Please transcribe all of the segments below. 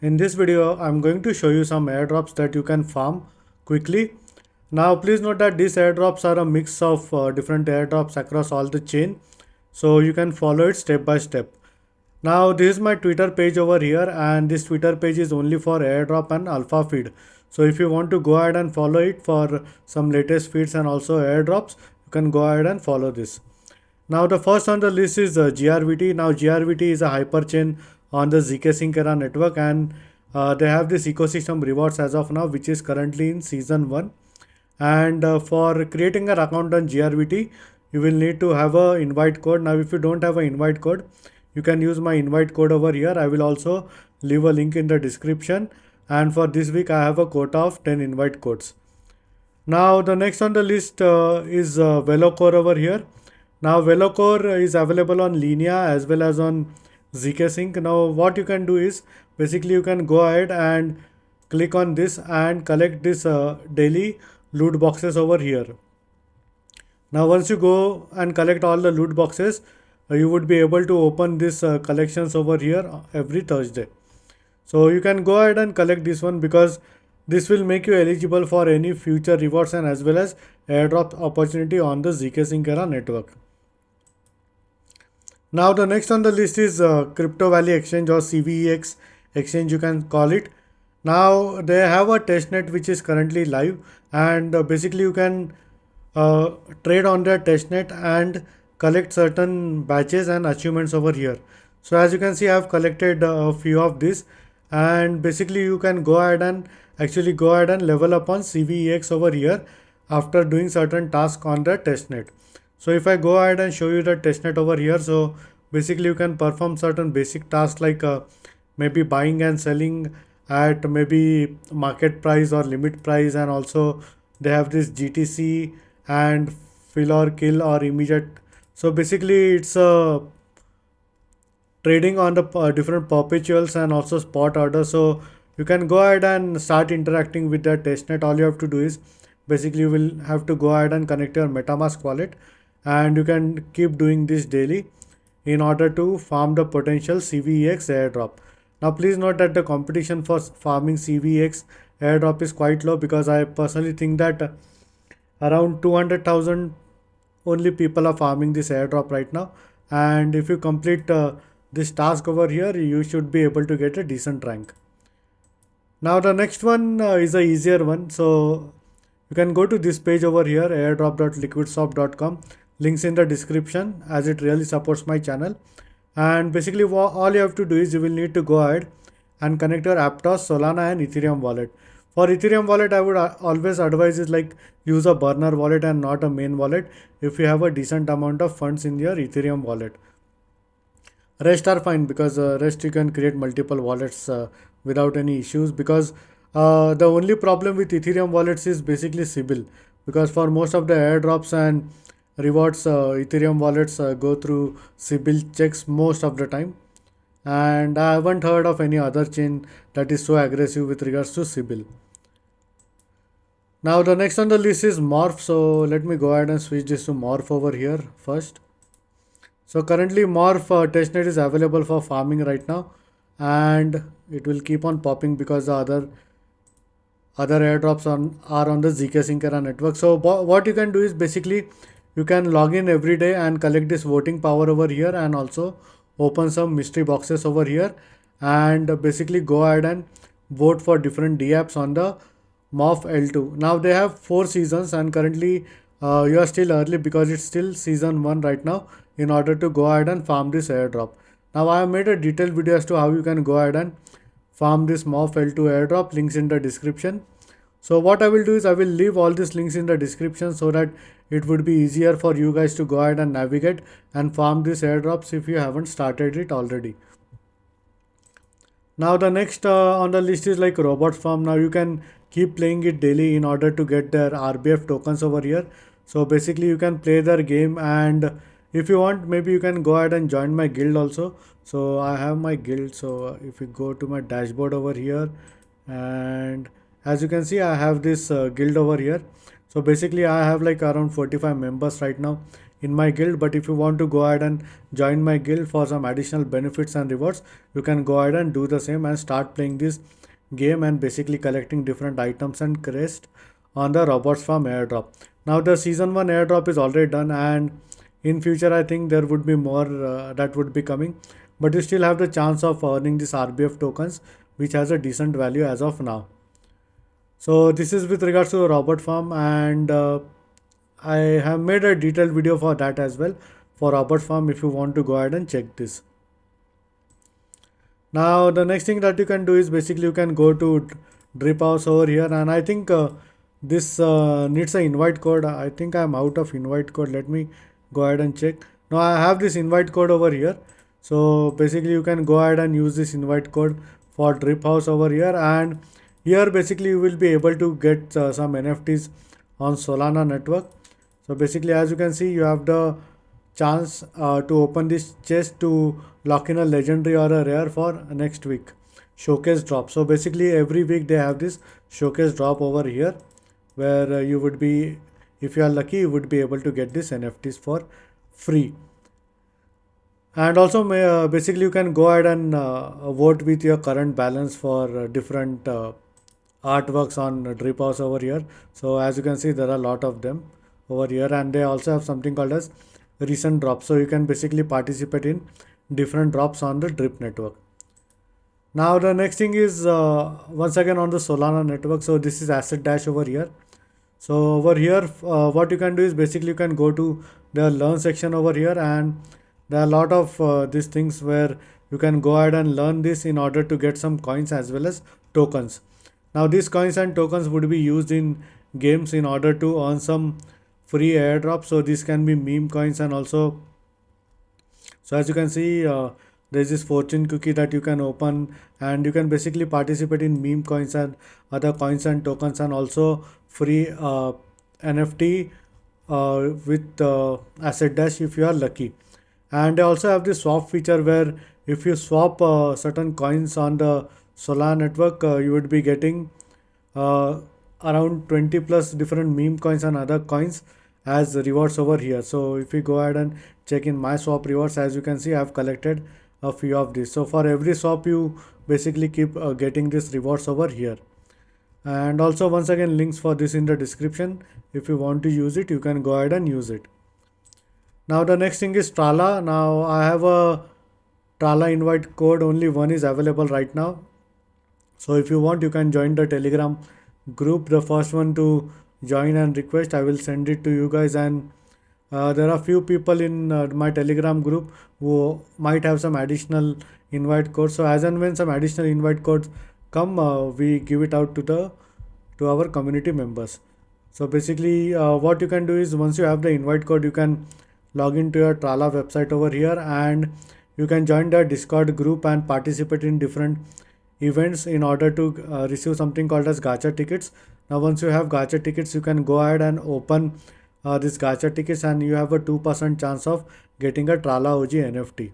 In this video, I'm going to show you some airdrops that you can farm quickly. Now, please note that these airdrops are a mix of different airdrops across all the chain. So you can follow it step by step. Now, this is my Twitter page over here, and this Twitter page is only for airdrop and alpha feed. So if you want to go ahead and follow it for some latest feeds and also airdrops, you can go ahead and follow this. Now the first on the list is GRVT. Now GRVT is a hyperchain on the ZK Sync era network, and they have this ecosystem rewards as of now, which is currently in season 1. And for creating an account on GRVT, you will need to have a invite code. Now if you don't have an invite code, you can use my invite code over here. I will also leave a link in the description, and for this week I have a quota of 10 invite codes. Now the next on the list is Velocore over here. Now Velocore is available on Linea as well as on ZK Sync. Now what you can do is basically you can go ahead and click on this and collect this daily loot boxes over here. Now once you go and collect all the loot boxes, you would be able to open this collections over here every Thursday. So you can go ahead and collect this one because this will make you eligible for any future rewards and as well as airdrop opportunity on the ZK Sync era network. Now the next on the list is Crypto Valley Exchange, or CVEX exchange you can call it. Now they have a testnet which is currently live, and basically you can trade on their testnet and collect certain batches and achievements over here. So as you can see, I have collected a few of these, and basically you can go ahead and actually go ahead and level up on CVEX over here after doing certain tasks on the testnet. So if I go ahead and show you the testnet over here, so basically you can perform certain basic tasks like maybe buying and selling at maybe market price or limit price, and also they have this GTC and fill or kill or immediate. So basically it's a trading on the different perpetuals and also spot orders. So you can go ahead and start interacting with that testnet. All you have to do is basically you will have to go ahead and connect your MetaMask wallet, and you can keep doing this daily in order to farm the potential CVEX airdrop. Now please note that the competition for farming CVEX airdrop is quite low, because I personally think that around 200,000 only people are farming this airdrop right now, and if you complete this task over here, you should be able to get a decent rank. Now the next one is a easier one. So you can go to this page over here, airdrop.liquidswap.com. Links in the description, as it really supports my channel. And basically all you have to do is you will need to go ahead and connect your Aptos, Solana and Ethereum wallet. For Ethereum wallet, I would always advise is like use a burner wallet and not a main wallet if you have a decent amount of funds in your Ethereum wallet. Rest are fine, because rest you can create multiple wallets without any issues, because the only problem with Ethereum wallets is basically Sybil, because for most of the airdrops and rewards, Ethereum wallets go through Sybil checks most of the time, and I haven't heard of any other chain that is so aggressive with regards to Sybil. Now the next on the list is Morph. So let me go ahead and switch this to Morph over here first. So currently Morph testnet is available for farming right now, and it will keep on popping because the other airdrops are on the ZK Sync era network. So what you can do is basically you can log in every day and collect this voting power over here, and also open some mystery boxes over here, and basically go ahead and vote for different DApps on the Morph L2. Now they have 4 seasons, and currently you are still early because it's still season 1 right now, in order to go ahead and farm this airdrop. Now I have made a detailed video as to how you can go ahead and farm this Morph L2 airdrop, links in the description. So what I will do is I will leave all these links in the description so that it would be easier for you guys to go ahead and navigate and farm these airdrops if you haven't started it already. Now the next on the list is like Robot Farm. Now you can keep playing it daily in order to get their RBF tokens over here. So basically you can play their game, and if you want, maybe you can go ahead and join my guild also. So I have my guild. So if you go to my dashboard over here, and as you can see, I have this guild over here. So basically I have like around 45 members right now. in my guild, but if you want to go ahead and join my guild for some additional benefits and rewards, you can go ahead and do the same and start playing this game and basically collecting different items and crests on the robots farm airdrop. Now the season 1 airdrop is already done, and in future I think there would be more that would be coming, but you still have the chance of earning this RBF tokens, which has a decent value as of now. So this is with regards to robot farm, and I have made a detailed video for that as well, for robot farm, if you want to go ahead and check this. Now the next thing that you can do is basically you can go to Driphouse over here, and I think this needs an invite code. I think I'm out of invite code. Let me go ahead and check. Now I have this invite code over here. So basically you can go ahead and use this invite code for Driphouse over here, and here basically you will be able to get some NFTs on Solana network. So basically, as you can see, you have the chance to open this chest to lock in a legendary or a rare for next week showcase drop. So basically every week they have this showcase drop over here, where you would be, if you are lucky, you would be able to get this NFTs for free. And also basically you can go ahead and vote with your current balance for different artworks on Driphouse over here. So as you can see, there are a lot of them over here, and they also have something called as recent drops. So you can basically participate in different drops on the Drip network. Now the next thing is once again on the Solana network. So this is Asset Dash over here. So over here, what you can do is basically you can go to the learn section over here, and there are a lot of these things where you can go ahead and learn this in order to get some coins as well as tokens. Now these coins and tokens would be used in games in order to earn some free airdrops. So this can be meme coins, and also, so as you can see, there's this fortune cookie that you can open, and you can basically participate in meme coins and other coins and tokens, and also free NFT with Asset Dash if you are lucky. And they also have this swap feature where if you swap certain coins on the Solana network, you would be getting around 20 plus different meme coins and other coins as rewards over here. So if you go ahead and check in my swap rewards, as you can see, I have collected a few of these. So for every swap you basically keep getting this rewards over here. And also once again, links for this in the description. If you want to use it, you can go ahead and use it. Now the next thing is Trala. Now I have a Trala invite code, only one is available right now. So if you want, you can join the Telegram group. The first one to join and request, I will send it to you guys. And there are few people in my Telegram group who might have some additional invite codes. So as and when some additional invite codes come, we give it out to our community members. So basically what you can do is, once you have the invite code, you can log into your Trala website over here, and you can join the Discord group and participate in different events in order to receive something called as gacha tickets. Now once you have gacha tickets, you can go ahead and open this gacha tickets, and you have a 2% chance of getting a Trala OG NFT.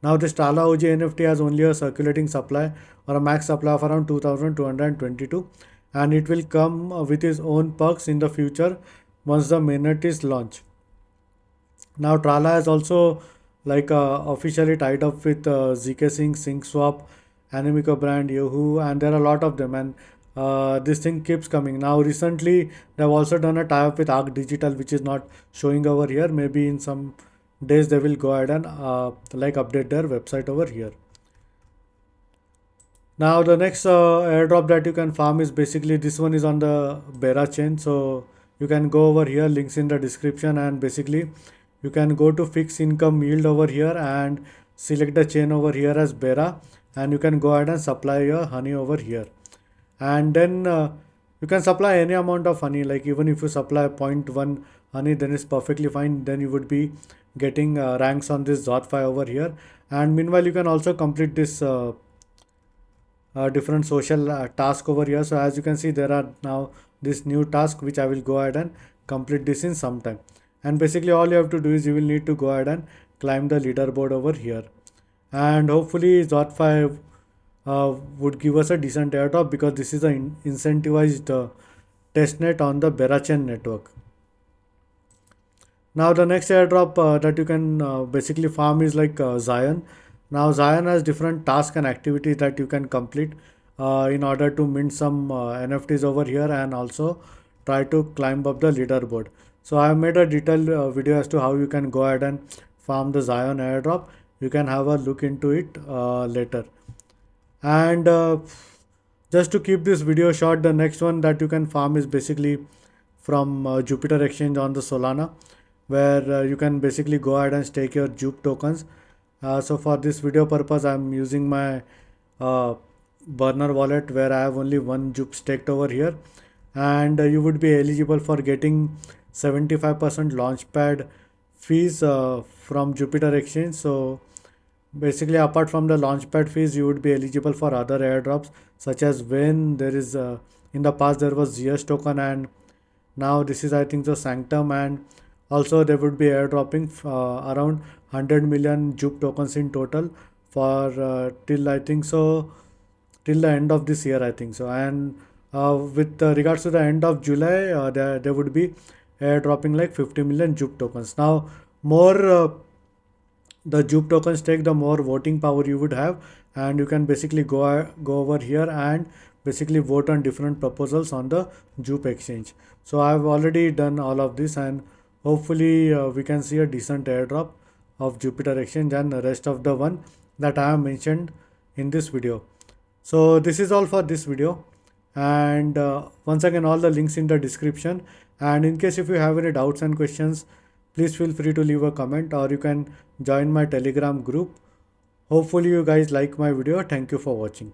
Now this Trala OG NFT has only a circulating supply or a max supply of around 2222, and it will come with its own perks in the future once the mainnet is launched. Now Trala has also officially tied up with ZK Sync, SyncSwap, Animico brand, Yahoo, and there are a lot of them, and this thing keeps coming. Now recently they've also done a tie-up with Arc Digital, which is not showing over here. Maybe in some days they will go ahead and update their website over here. Now the next airdrop that you can farm is basically, this one is on the Baran chain. So you can go over here, links in the description, and basically you can go to fixed income yield over here and select the chain over here as Baran, and you can go ahead and supply your honey over here. And then you can supply any amount of honey, like even if you supply 0.1 honey, then it's perfectly fine. Then you would be getting ranks on this Zot5 over here. And meanwhile you can also complete this different social task over here. So as you can see, there are now this new task which I will go ahead and complete this in some time. And basically all you have to do is you will need to go ahead and climb the leaderboard over here, and hopefully Zot5 would give us a decent airdrop, because this is an incentivized testnet on the Baran network. Now the next airdrop that you can basically farm is like Zion. Now Zion has different tasks and activities that you can complete in order to mint some NFTs over here and also try to climb up the leaderboard. So I have made a detailed video as to how you can go ahead and farm the Zion airdrop. You can have a look into it later. And just to keep this video short, the next one that you can farm is basically from Jupiter Exchange on the Solana, where you can basically go ahead and stake your Jup tokens. So for this video purpose, I'm using my uh, burner wallet where I have only one Jup staked over here, and you would be eligible for getting 75% launchpad fees from Jupiter Exchange. So basically, apart from the launchpad fees, you would be eligible for other airdrops, such as when there is in the past there was GS token, and now this is I think the Sanctum, and also there would be airdropping around 100 million Jup tokens in total for till I think so till the end of this year, I think so. And with regards to the end of July, there would be airdropping like 50 million Jup tokens. Now more the Jup token stake, the more voting power you would have, and you can basically go over here and basically vote on different proposals on the Jup exchange. So I've already done all of this, and hopefully we can see a decent airdrop of Jupiter exchange and the rest of the one that I have mentioned in this video. So this is all for this video, and once again all the links in the description, and in case if you have any doubts and questions, please feel free to leave a comment, or you can join my Telegram group. Hopefully you guys like my video. Thank you for watching.